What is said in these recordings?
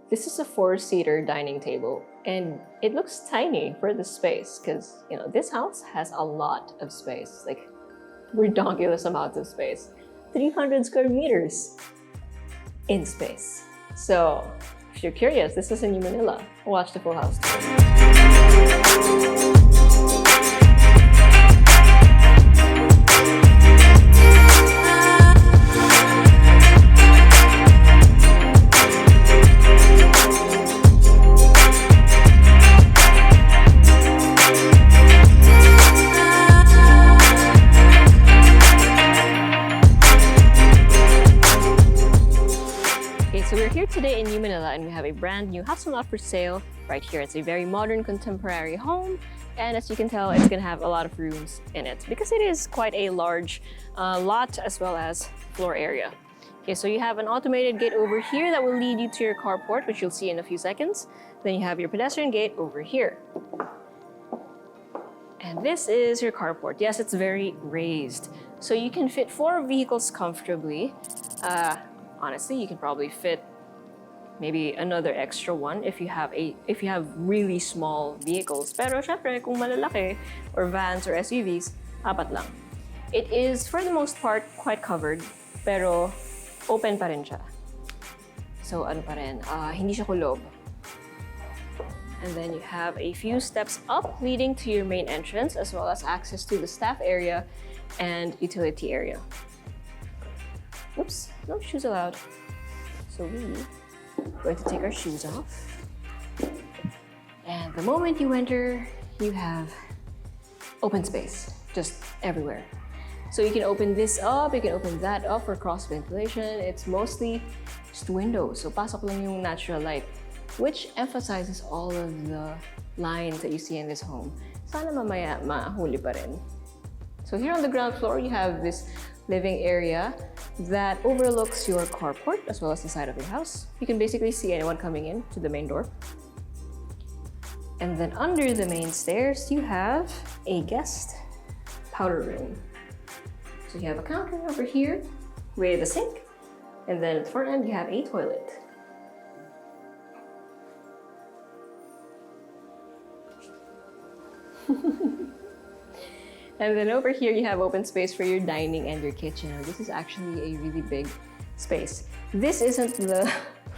This is a 4-seater dining table, and it looks tiny for this space because, this house has a lot of space, like ridiculous amount of space. 300 square meters in space. So, if you're curious, this is in New Manila. Watch the full house tour. So we're here today in New Manila and we have a brand new house lot for sale right here. It's a very modern contemporary home, and as you can tell, it's gonna have a lot of rooms in it because it is quite a large lot as well as floor area. Okay, so you have an automated gate over here that will lead you to your carport, which you'll see in a few seconds. Then you have your pedestrian gate over here. And this is your carport. Yes, it's very raised. So you can fit 4 vehicles comfortably. Honestly, you can probably fit maybe another extra one if you have really small vehicles. Pero syempre, kung malalaki or vans or SUVs, 4 lang. It is for the most part quite covered, pero open pa rin siya. So ano pa rin, hindi siya kulob. And then you have a few steps up leading to your main entrance as well as access to the staff area and utility area. Oops, no shoes allowed. So we're going to take our shoes off. And the moment you enter, you have open space, just everywhere. So you can open this up, you can open that up for cross ventilation. It's mostly just windows, so pasok lang yung natural light, which emphasizes all of the lines that you see in this home. Sana mamaya mahuli pa rin. So here on the ground floor, you have this living area that overlooks your carport as well as the side of your house. You can basically see anyone coming in to the main door. And then under the main stairs, you have a guest powder room. So you have a counter over here with a sink, and then at the front end, you have a toilet. And then over here, you have open space for your dining and your kitchen. This is actually a really big space. This isn't the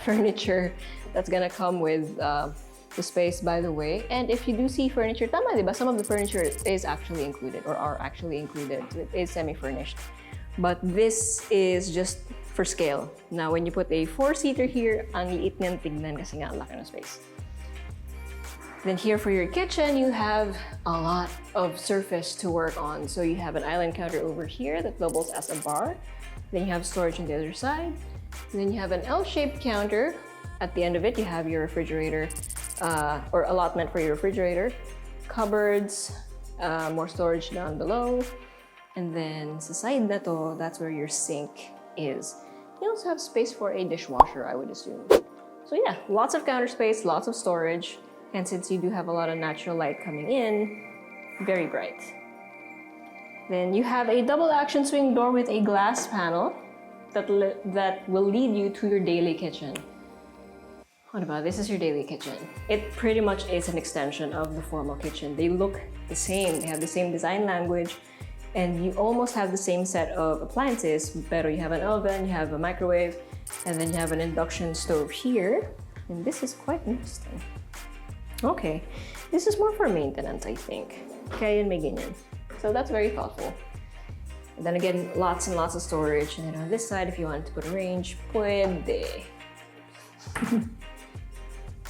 furniture that's gonna come with the space, by the way. And if you do see furniture, tama, diba? Some of the furniture is actually included or are actually included. It is semi-furnished. But this is just for scale. Now, when you put a 4-seater here, ang liit niyan tignan kasi nga ang laki ng space. Then here for your kitchen, you have a lot of surface to work on. So you have an island counter over here that doubles as a bar. Then you have storage on the other side. And then you have an L-shaped counter. At the end of it, you have your refrigerator or allotment for your refrigerator, cupboards, more storage down below. And then sa side na to, that's where your sink is. You also have space for a dishwasher, I would assume. So yeah, lots of counter space, lots of storage. And since you do have a lot of natural light coming in, very bright. Then you have a double action swing door with a glass panel that will lead you to your daily kitchen. What about this is your daily kitchen? It pretty much is an extension of the formal kitchen. They look the same. They have the same design language, and you almost have the same set of appliances. But you have an oven, you have a microwave, and then you have an induction stove here. And this is quite interesting. Okay, this is more for maintenance, I think. Kaya yun may ganyan. So that's very thoughtful. And then again, lots and lots of storage. And then on this side, if you want to put a range, puede.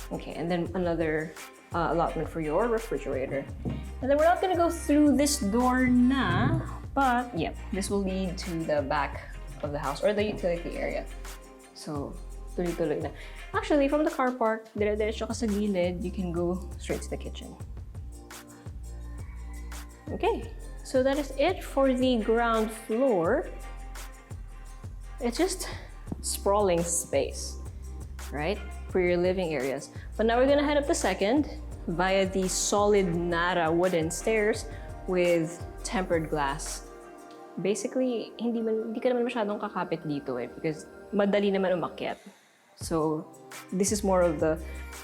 Okay, and then another allotment for your refrigerator. And then we're not gonna go through this door na, but yeah, this will lead to the back of the house or the utility area. So, tuloy-tuloy na. Actually, from the car park, dire-diretso ka sa gilid, you can go straight to the kitchen. Okay, so that is it for the ground floor. It's just sprawling space, right? For your living areas. But now we're gonna head up the second via the solid Nara wooden stairs with tempered glass. Basically, hindi ka naman masyadong kakapit dito because madali naman umakyat. So this is more of the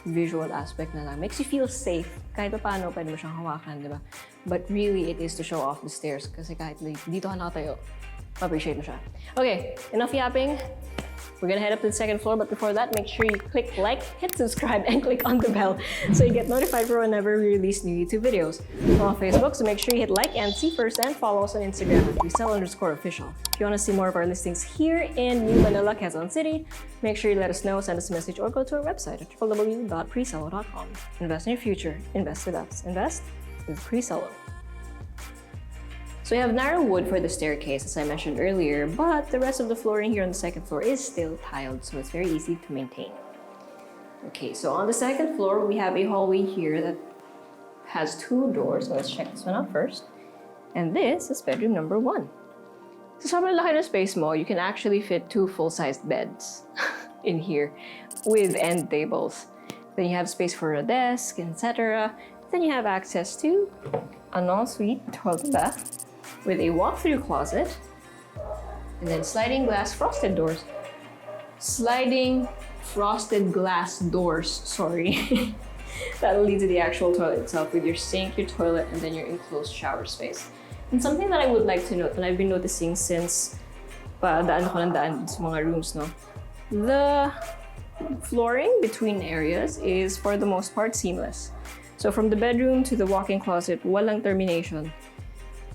visual aspect na lang. Makes you feel safe. Kahit pa paano, pwede mo siyang hawakan, di ba? But really, it is to show off the stairs. Kasi kahit dito ka nakatayo, appreciate mo siya. Okay, enough yapping. We're gonna head up to the second floor, but before that, make sure you click like, hit subscribe, and click on the bell so you get notified for whenever we release new YouTube videos. We're on Facebook, so make sure you hit like and see first, and follow us on Instagram at Presello_official. If you want to see more of our listings here in New Manila, Quezon City, make sure you let us know, send us a message, or go to our website at www.presello.com. Invest in your future. Invest with us. Invest with Presello. So we have narrow wood for the staircase, as I mentioned earlier, but the rest of the flooring here on the second floor is still tiled, so it's very easy to maintain. Okay, so on the second floor, we have a hallway here that has 2 doors. So let's check this one out first. And this is bedroom number 1. So sobrang laki ng space mo, you can actually fit 2 full-sized beds in here with end tables. Then you have space for a desk, etc. Then you have access to an ensuite toilet bath with a walk-through closet, and then sliding glass frosted doors. Sliding frosted glass doors, sorry. That'll lead to the actual toilet itself with your sink, your toilet, and then your enclosed shower space. And something that I would like to note, and I've been noticing since daan ko ng daan sa mga rooms, no? The flooring between areas is, for the most part, seamless. So from the bedroom to the walk-in closet, walang termination.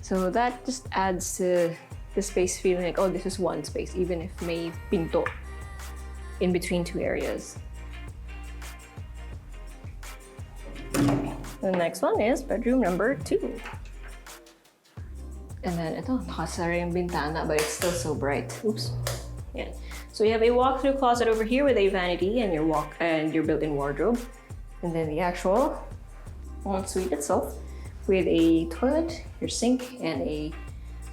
So that just adds to the space feeling like, oh, this is one space, even if may pinto in between 2 areas. The next one is bedroom number 2. And then ito, nakasara yung bintana, but it's still so bright. Oops. Yeah. So you have a walk-through closet over here with a vanity and your built-in wardrobe. And then the actual ensuite itself, with a toilet, your sink, and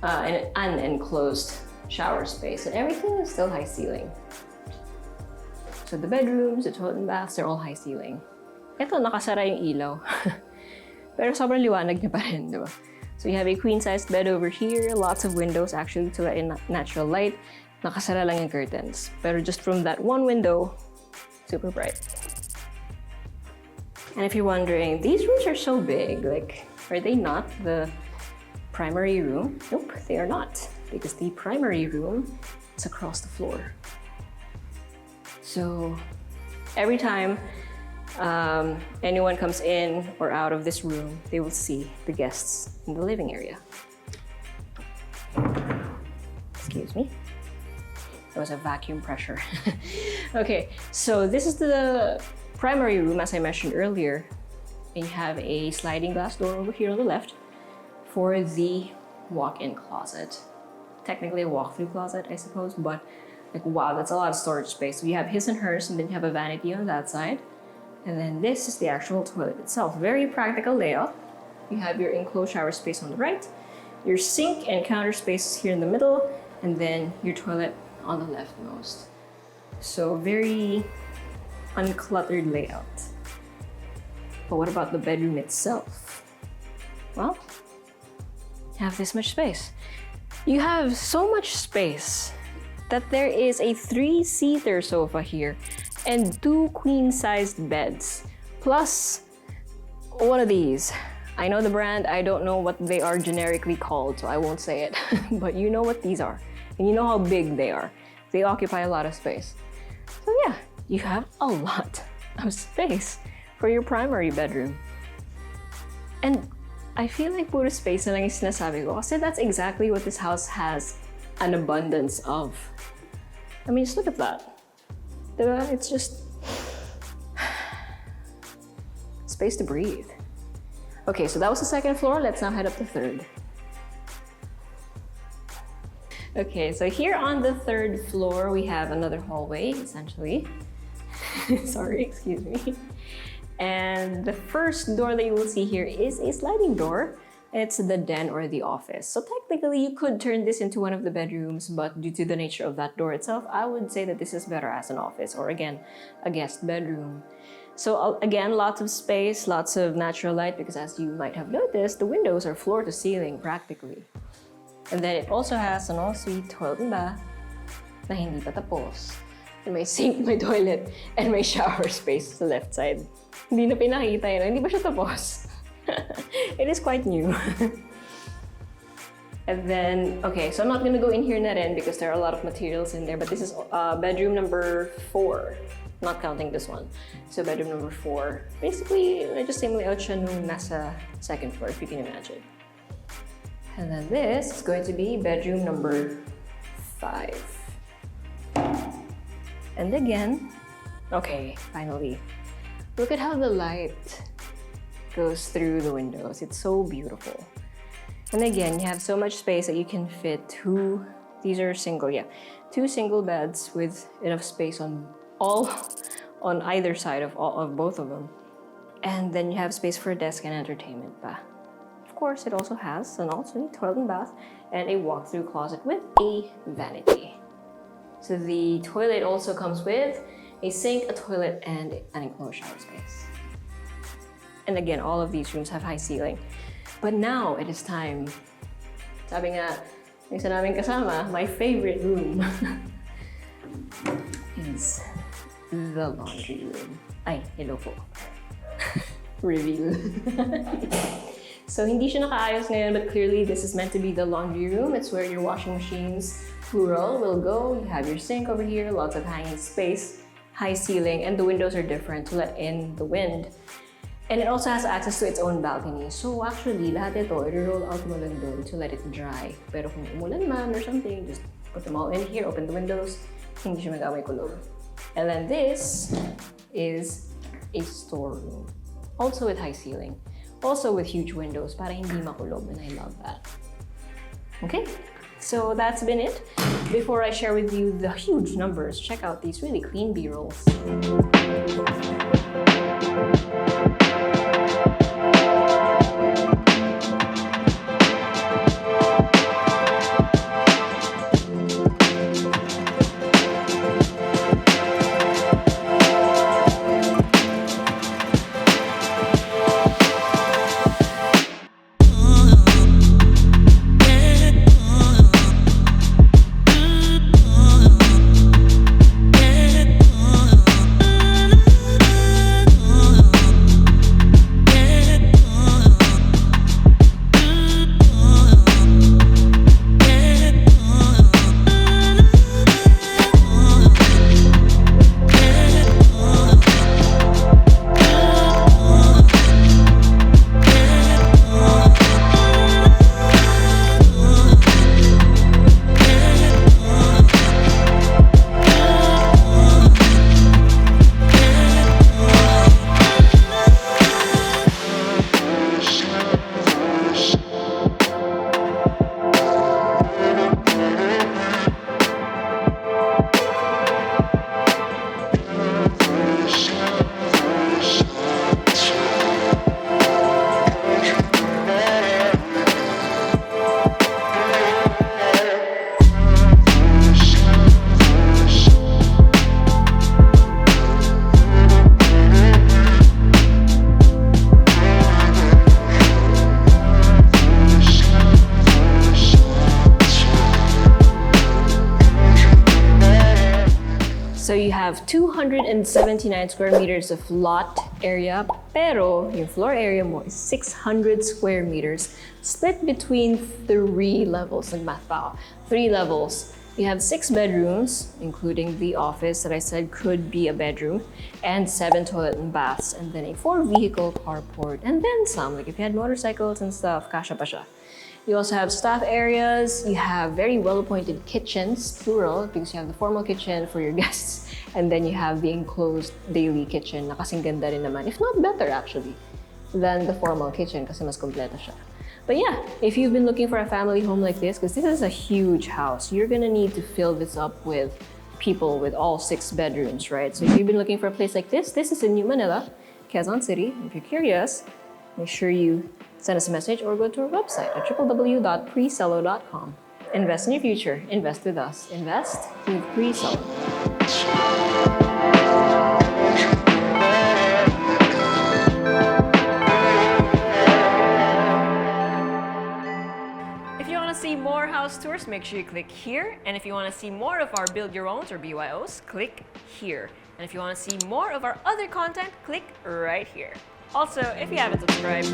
an unenclosed shower space. And everything is still high ceiling. So the bedrooms, the toilet and baths, they're all high ceiling. Ito, nakasara yung ilaw. Pero sobrang liwanag niya pa rin, di ba? So you have a queen-sized bed over here, lots of windows actually to let in natural light. Nakasara lang yung curtains. Pero just from that one window, super bright. And if you're wondering, these rooms are so big, like, are they not the primary room? Nope, they are not, because the primary room is across the floor. So every time anyone comes in or out of this room, they will see the guests in the living area. Excuse me. There was a vacuum pressure. Okay, so this is the primary room, as I mentioned earlier. And you have a sliding glass door over here on the left for the walk-in closet. Technically a walk-through closet, I suppose, but like, wow, that's a lot of storage space. So you have his and hers, and then you have a vanity on that side. And then this is the actual toilet itself. Very practical layout. You have your enclosed shower space on the right, your sink and counter space here in the middle, and then your toilet on the leftmost. So very uncluttered layout. But what about the bedroom itself? Well, you have this much space. You have so much space that there is a 3-seater sofa here and 2 queen-sized beds, plus one of these. I know the brand, I don't know what they are generically called, so I won't say it, but you know what these are, and you know how big they are. They occupy a lot of space. So yeah, you have a lot of space for your primary bedroom. And I feel like puro space na lang yung sinasabi ko kasi that's exactly what this house has an abundance of. I mean, just look at that. Diba? It's just space to breathe. Okay, so that was the second floor. Let's now head up the third. Okay, so here on the third floor, we have another hallway, essentially. Sorry, excuse me. And the first door that you will see here is a sliding door. It's the den or the office. So technically, you could turn this into one of the bedrooms, but due to the nature of that door itself, I would say that this is better as an office or, again, a guest bedroom. So again, lots of space, lots of natural light, because as you might have noticed, the windows are floor to ceiling practically. And then it also has an ensuite toilet and bath na hindi pa tapos. my sink, my toilet, and my shower space sa left side. Hindi na pinakita yun. Hindi ba siya tapos? It is quite new. And then, okay, so I'm not gonna go in here na rin because there are a lot of materials in there, but this is bedroom number 4, not counting this one. So bedroom number 4. Basically, just same layout siya nung nasa second floor, if you can imagine. And then this is going to be bedroom number 5. And again, okay, finally. Look at how the light goes through the windows. It's so beautiful. And again, you have so much space that you can fit 2, these are single, 2 single beds with enough space on either side of both of them. And then you have space for a desk and entertainment pa. Of course, it also has an alternate toilet and bath and a walk-through closet with a vanity. So the toilet also comes with a sink, a toilet, and an enclosed shower space. And again, all of these rooms have high ceiling. But now it is time. Sabi nga, yung isa naming kasama, my favorite room is the laundry room. Ay, hello po. Reveal. So hindi siya nakaayos ngayon, but clearly this is meant to be the laundry room. It's where your washing machines, plural, will go. You have your sink over here, lots of hanging space, high ceiling, and the windows are different to let in the wind. And it also has access to its own balcony. So actually, lahat ito, i-roll out mo lang doon to let it dry. Pero kung umulan man or something, just put them all in here, open the windows, hindi siya mag-away kulog. And then this is a storeroom, also with high ceiling. Also with huge windows para hindi makulog, and I love that. Okay, so that's been it. Before I share with you the huge numbers, check out these really clean B-rolls. So you have 279 square meters of lot area, pero yung floor area mo is 600 square meters, split between 3 levels. Nag-math pa ako. 3 levels. You have 6 bedrooms, including the office that I said could be a bedroom, and 7 toilet and baths, and then a 4-vehicle carport, and then some. Like if you had motorcycles and stuff, kasha pa siya. You also have staff areas. You have very well-appointed kitchens, plural, because you have the formal kitchen for your guests. And then you have the enclosed daily kitchen na kasing ganda rin naman, if not better actually, than the formal kitchen kasi mas kompleto siya. But yeah, if you've been looking for a family home like this, because this is a huge house, you're gonna need to fill this up with people with all 6 bedrooms, right? So if you've been looking for a place like this is in New Manila, Quezon City. If you're curious, make sure you send us a message or go to our website at www.presello.com. Invest in your future. Invest with us. Invest with Presello. If you want to see more house house tours, make sure you click here. And if you want to see more of our Build Your Owns or BYOs, click here. And if you want to see more of our other content, click right here. Also, if you haven't subscribed,